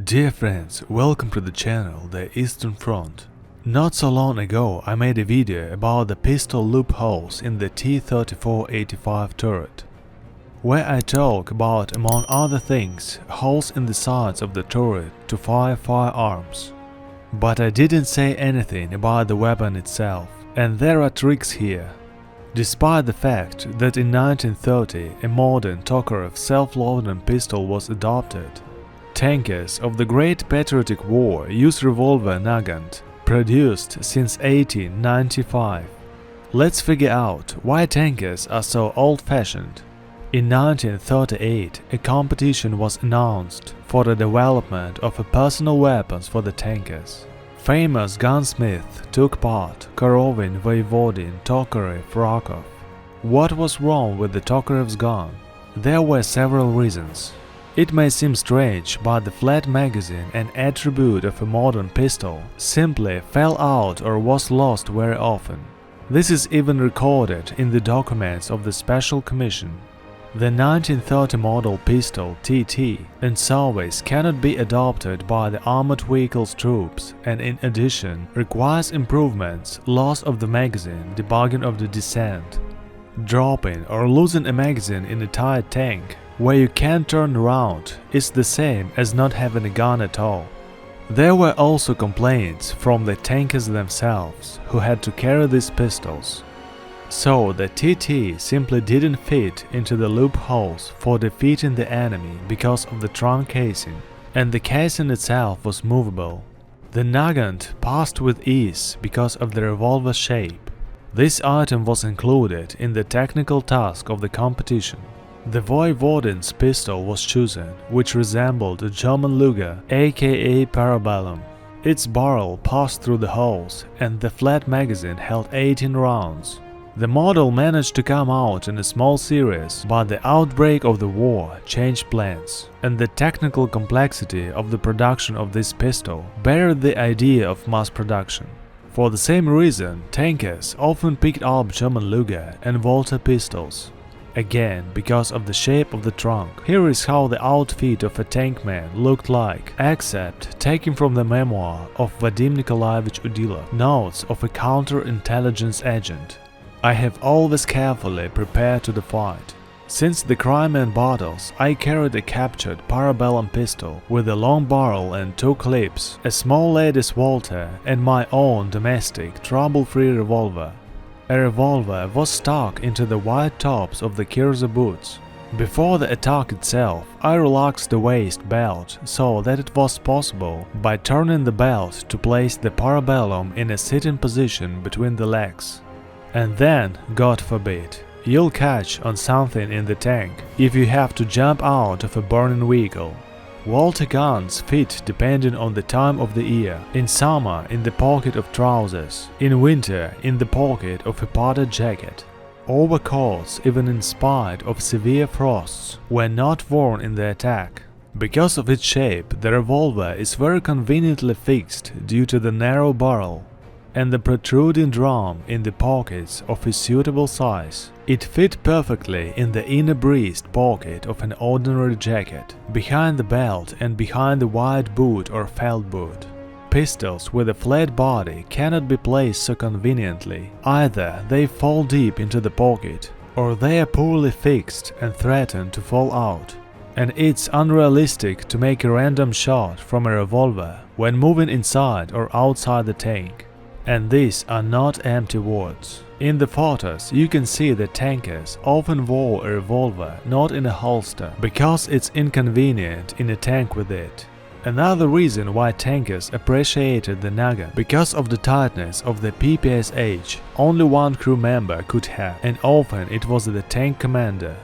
Dear friends, welcome to the channel The Eastern Front. Not so long ago I made a video about the pistol loopholes in the T-34-85 turret, where I talk about, among other things, holes in the sides of the turret to fire firearms. But I didn't say anything about the weapon itself, and there are tricks here. Despite the fact that in 1930 a modern Tokarev self-loading pistol was adopted, tankers of the Great Patriotic War use revolver Nagant, produced since 1895. Let's figure out why tankers are so old-fashioned. In 1938, a competition was announced for the development of personal weapons for the tankers. Famous gunsmiths took part: Korovin, Voivodin, Tokarev, Rakov. What was wrong with the Tokarev's gun? There were several reasons. It may seem strange, but the flat magazine, an attribute of a modern pistol, simply fell out or was lost very often. This is even recorded in the documents of the Special Commission. The 1930 model pistol TT in service cannot be adopted by the armored vehicles troops, and in addition requires improvements: loss of the magazine, debugging of the descent. Dropping or losing a magazine in a tight tank where you can't turn around is the same as not having a gun at all. There were also complaints from the tankers themselves, who had to carry these pistols. So the TT simply didn't fit into the loopholes for defeating the enemy because of the trunk casing, and the casing itself was movable. The Nagant passed with ease because of the revolver shape. This item was included in the technical task of the competition. The Voivodin's pistol was chosen, which resembled a German Luger, aka Parabellum. Its barrel passed through the holes, and the flat magazine held 18 rounds. The model managed to come out in a small series, but the outbreak of the war changed plans, and the technical complexity of the production of this pistol buried the idea of mass production. For the same reason, tankers often picked up German Luger and Walter pistols. Again, because of the shape of the trunk. Here is how the outfit of a tankman looked like, except taken from the memoir of Vadim Nikolaevich Udilov, Notes of a Counterintelligence Agent. I have always carefully prepared to the fight. Since the Crimean battles, I carried a captured Parabellum pistol with a long barrel and 2 clips, a small lady's Walter, and my own domestic trouble-free revolver. A revolver was stuck into the wide tops of the Kirza boots. Before the attack itself, I relaxed the waist belt so that it was possible, by turning the belt, to place the Parabellum in a sitting position between the legs. And then, God forbid, you'll catch on something in the tank if you have to jump out of a burning vehicle. Walter guns fit depending on the time of the year: in summer in the pocket of trousers, in winter in the pocket of a padded jacket. Overcoats, even in spite of severe frosts, were not worn in the attack. Because of its shape, the revolver is very conveniently fixed due to the narrow barrel and the protruding drum in the pockets of a suitable size. It fit perfectly in the inner breast pocket of an ordinary jacket, behind the belt and behind the wide boot or felt boot. Pistols with a flat body cannot be placed so conveniently. Either they fall deep into the pocket, or they are poorly fixed and threaten to fall out. And it's unrealistic to make a random shot from a revolver when moving inside or outside the tank. And these are not empty words. In the photos you can see that tankers often wore a revolver not in a holster, because it's inconvenient in a tank with it. Another reason why tankers appreciated the Nagan: because of the tightness of the PPSH, only one crew member could have, and often it was the tank commander.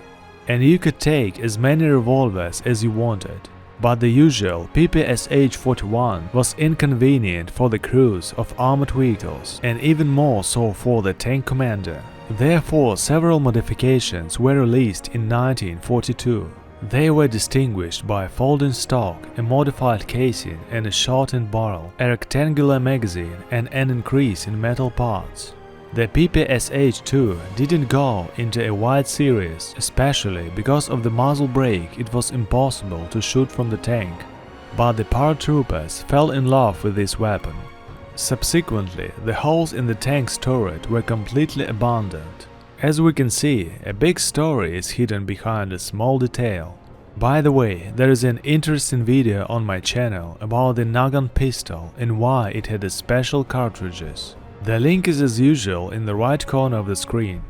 And you could take as many revolvers as you wanted. But the usual PPSH-41 was inconvenient for the crews of armored vehicles, and even more so for the tank commander. Therefore, several modifications were released in 1942. They were distinguished by a folding stock, a modified casing and a shortened barrel, a rectangular magazine, and an increase in metal parts. The PPSH-2 didn't go into a wide series, especially because of the muzzle brake. It was impossible to shoot from the tank. but the paratroopers fell in love with this weapon. Subsequently, the holes in the tank's turret were completely abandoned. As we can see, a big story is hidden behind a small detail. By the way, there is an interesting video on my channel about the Nagant pistol and why it had special cartridges. The link is as usual in the right corner of the screen.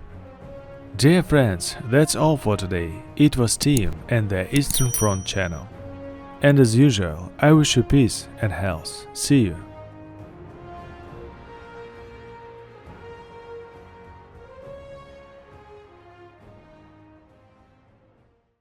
Dear friends, that's all for today. It was Tim and the Eastern Front channel. And as usual, I wish you peace and health. See you.